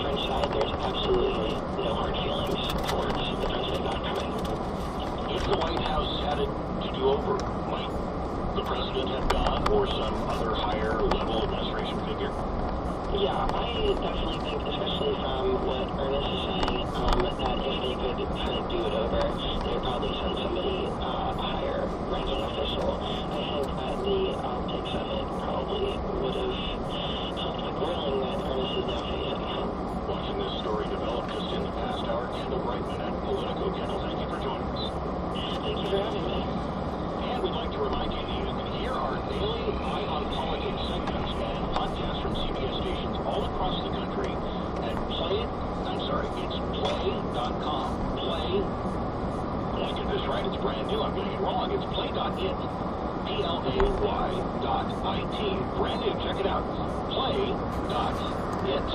French side, there's absolutely no hard feelings towards the president not coming. If the White House had it to do over, might the president have gone or some other higher-level administration figure? Yeah, I definitely think, especially from what Ernest is saying, that if they could kind of do it over, they would probably send somebody higher ranking official. I think that the optics of it probably would have helped the grilling that Ernest is now facing. Watching this story develop just in the past hour, Kendall Brightman at Politico. Kendall, thank you for joining us. Thank you for having me. And we'd like to remind you that you can hear our daily Eye on Politics segments and podcasts from CBS stations all across the country at play.com. Play. Did I get this right? It's brand new. I'm getting it wrong. It's play.it. play.it. Brand new. Check it out. Play.it.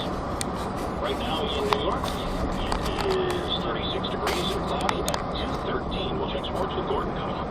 Right now in New York, it is 36 degrees and cloudy at 2:13. We'll check sports with Gordon coming up.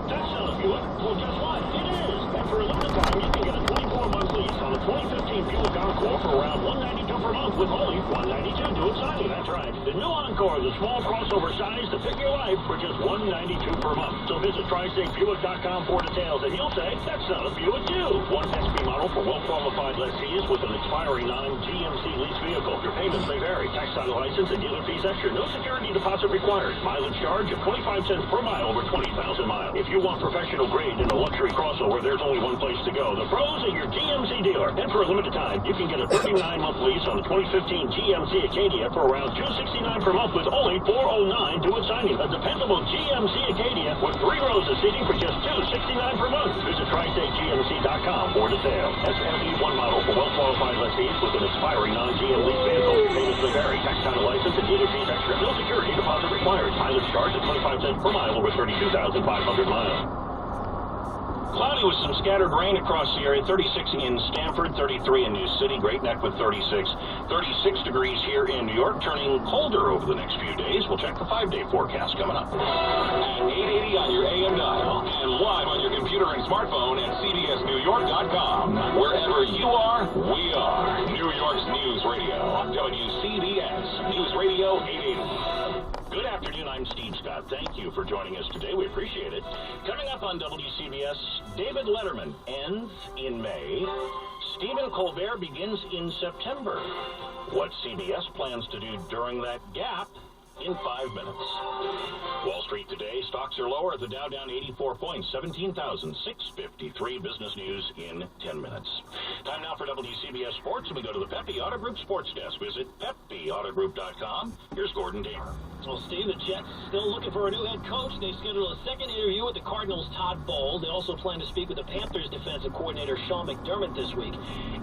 That sounds good. Well, guess what? It is. And for a limited time, you can get a 24-month lease on a 2015 Buick Encore for around $192 per month with only $192 due at signing. That's right. The new Encore, the small crossover size to fit your life for just $192 per month. So visit TriStateBuick.com for details, and you'll say, that's not a Buick too. One SP model for well-qualified lessees with an expiring non-GMC lease vehicle. Your payments may vary. Tax title license and dealer fees extra. No security deposit required. Mileage charge of 25 cents per mile over 20,000 miles. If you want professional grade in a luxury crossover, there's only one place to go. The Pros at your GMC dealer. And for a limited time, you can get a 39-month lease on the 2015 GMC Acadia for around $269 per month with only $409 due at signing. A dependable GMC Acadia with 3 rows of seating for just $269 per month. Visit TriStateGMC.com for details. SME1 model for well-qualified lessees with an expiring non-GM lease vehicle. Payments may vary. Tax title license and dealer fees extra. No security deposit required. Mileage charge at 25 cents per mile over 32,500 miles. Cloudy with some scattered rain across the area. 36 in Stamford, 33 in New City, Great Neck with 36. 36 degrees here in New York, turning colder over the next few days. We'll check the 5-day forecast coming up. At 880 on your AM dial and live on your computer and smartphone at CBSNewYork.com. Wherever you are, we are. New York's News Radio. WCBS News Radio 880. Good afternoon, I'm Steve Scott. Thank you for joining us today. We appreciate it. Coming up on WCBS, David Letterman ends in May. Stephen Colbert begins in September. What CBS plans to do during that gap in 5 minutes. Wall Street today, stocks are lower. The Dow down 84 points, 17,653. Business news in 10 minutes. Time now for WCBS Sports, and we go to the Pepe Auto Group Sports Desk. Visit PepeAutoGroup.com. Here's Gordon Damer. Well, Steve, the Jets still looking for a new head coach. They scheduled a second interview with the Cardinals' Todd Bowles. They also plan to speak with the Panthers' defensive coordinator, Sean McDermott, this week.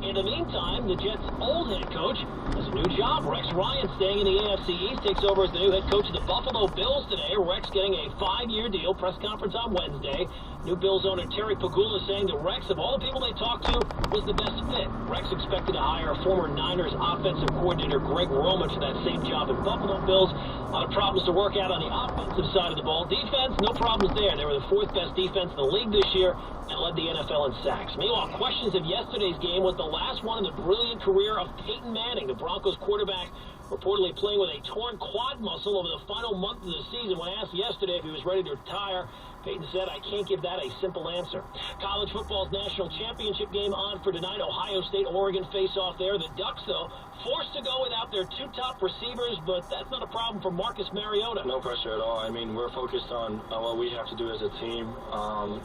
In the meantime, the Jets' old head coach has a new job. Rex Ryan, staying in the AFC East, takes over as the new head coach of the Buffalo Bills today. Rex getting a 5-year deal. Press conference on Wednesday. New Bills owner Terry Pegula saying that Rex, of all the people they talked to, was the best fit. Rex expected to hire former Niners offensive coordinator Greg Roman for that same job at Buffalo Bills. A lot of problems to work out on the offensive side of the ball. Defense, no problems there. They were the 4th best defense in the league this year and led the NFL in sacks. Meanwhile, questions of yesterday's game was the last one in the brilliant career of Peyton Manning, the Broncos quarterback, reportedly playing with a torn quad muscle over the final month of the season. When asked yesterday if he was ready to retire, Peyton said, "I can't give that a simple answer." College football's national championship game on for tonight. Ohio State-Oregon face-off there. The Ducks, though, forced to go without their 2 top receivers, but that's not a problem for Marcus Mariota. No pressure at all. I mean, we're focused on what we have to do as a team.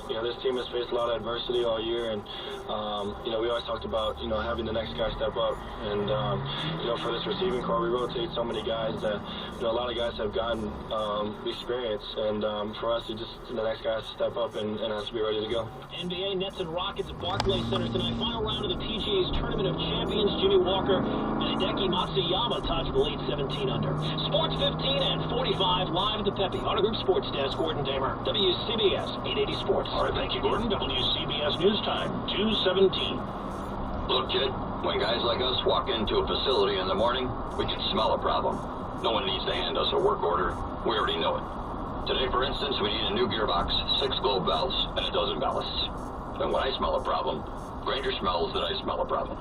This team has faced a lot of adversity all year, and, we always talked about, having the next guy step up. And, for this receiving core, we rotate so many guys that, a lot of guys have gotten experience. And for us, the next guy has to step up and has to be ready to go. NBA Nets and Rockets at Barclays Center tonight. Final round of the PGA's Tournament of Champions. Jimmy Walker and Hideki Matsuyama tied for the lead 17 under. Sports 15 and 45 live at the Pepe Auto Group Sports Desk. Gordon Damer, WCBS 880 Sports. All right, thank you, Gordon. WCBS News Time, 2:17. Look, kid, when guys like us walk into a facility in the morning, we can smell a problem. No one needs to hand us a work order. We already know it. Today, for instance, we need a new gearbox, 6 globe valves, and a dozen ballasts. And when I smell a problem, Granger smells that I smell a problem.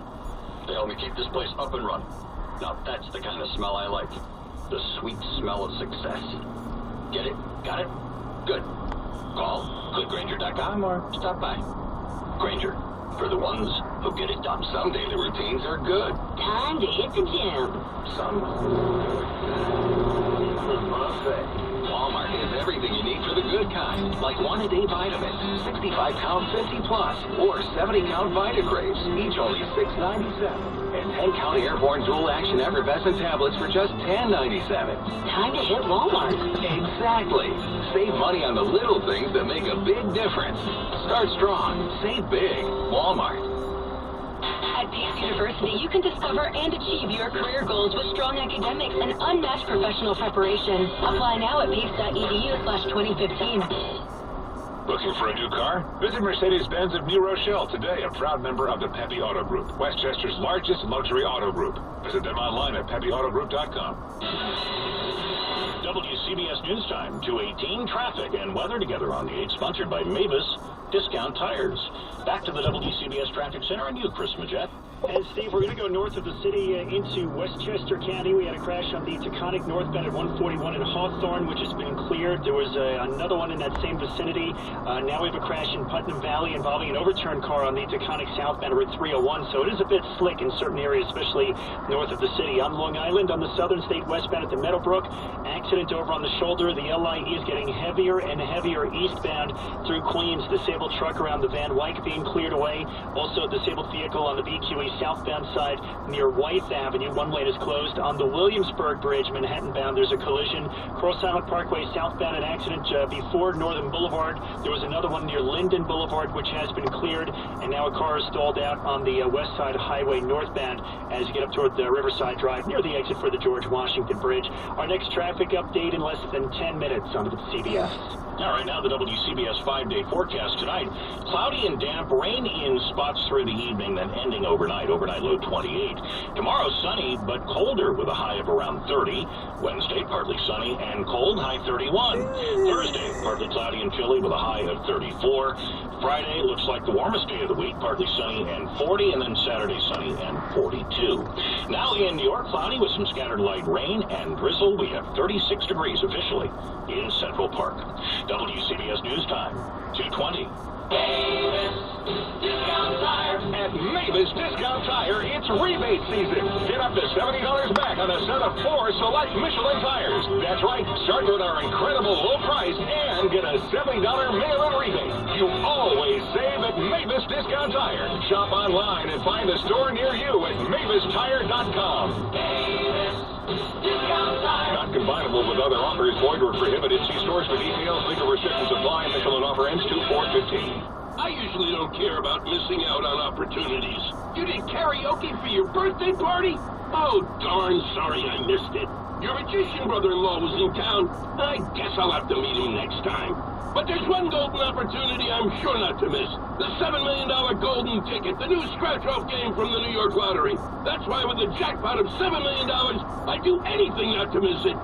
They help me keep this place up and running. Now that's the kind of smell I like. The sweet smell of success. Get it? Got it? Good. Call clickgrainger.com or stop by. Grainger, for the ones who get it done. Some daily routines are good. Time to hit the gym. Some Walmart has everything you need for the good kind, like one-a-day vitamins, 65-count 50-plus, or 70-count Vitacraves, each only $6.97. And 10-count airborne dual-action effervescent tablets for just $10.97. Time to hit Walmart. Exactly. Save money on the little things that make a big difference. Start strong. Save big. Walmart. At Peace University, you can discover and achieve your career goals with strong academics and unmatched professional preparation. Apply now at peace.edu/2015. Looking for a new car? Visit Mercedes-Benz of New Rochelle today, a proud member of the Pepe Auto Group, Westchester's largest luxury auto group. Visit them online at pepeautogroup.com. WCBS News Time, 2:18, traffic and weather together on the 8, sponsored by Mavis Discount Tires. Back to the WCBS Traffic Center and you, Chris Majette. And Steve, we're going to go north of the city into Westchester County. We had a crash on the Taconic northbound at 141 in Hawthorne, which has been cleared. There was another one in that same vicinity. Now we have a crash in Putnam Valley involving an overturned car on the Taconic southbound at 301. So it is a bit slick in certain areas, especially north of the city. On Long Island, on the southern state westbound at the Meadowbrook, accident over on the shoulder. The LIE is getting heavier and heavier eastbound through Queens. Disabled truck around the Van Wyck being cleared away. Also, disabled vehicle on the BQE southbound side near Wythe Avenue. One lane is closed. On the Williamsburg Bridge, Manhattan bound, there's a collision. Cross Island Parkway southbound, an accident before Northern Boulevard. There was another one near Linden Boulevard, which has been cleared. And now a car is stalled out on the West Side Highway northbound as you get up toward the Riverside Drive near the exit for the George Washington Bridge. Our next traffic update in less than 10 minutes on the CBS. All right, now the WCBS 5-day forecast tonight. Cloudy and damp, rain in spots through the evening, then ending overnight. Overnight low 28. Tomorrow sunny, but colder with a high of around 30. Wednesday, partly sunny and cold, high 31. Thursday, partly cloudy and chilly with a high of 34. Friday looks like the warmest day of the week, partly sunny and 40, and then Saturday sunny and 42. Now in New York, cloudy with some scattered light rain and drizzle. We have 36 degrees officially in Central Park. WCBS News Time, 2:20. At Mavis Discount Tire, it's rebate season. Get up to $70 back on a set of 4 select Michelin tires. That's right, start with our incredible low price and get a $70 mail-in rebate. You always save at Mavis Discount Tire. Shop online and find a store near you at MavisTire.com. Not combinable with other offers, void or prohibited. See stores for details. Legal restrictions apply. Michelin offer ends 2/4/15. I usually don't care about missing out on opportunities. You did karaoke for your birthday party? Oh, darn sorry I missed it. Your magician brother-in-law was in town. I guess I'll have to meet him next time. But there's one golden opportunity I'm sure not to miss. The $7 million golden ticket, the new scratch-off game from the New York Lottery. That's why with a jackpot of $7 million, I'd do anything not to miss it.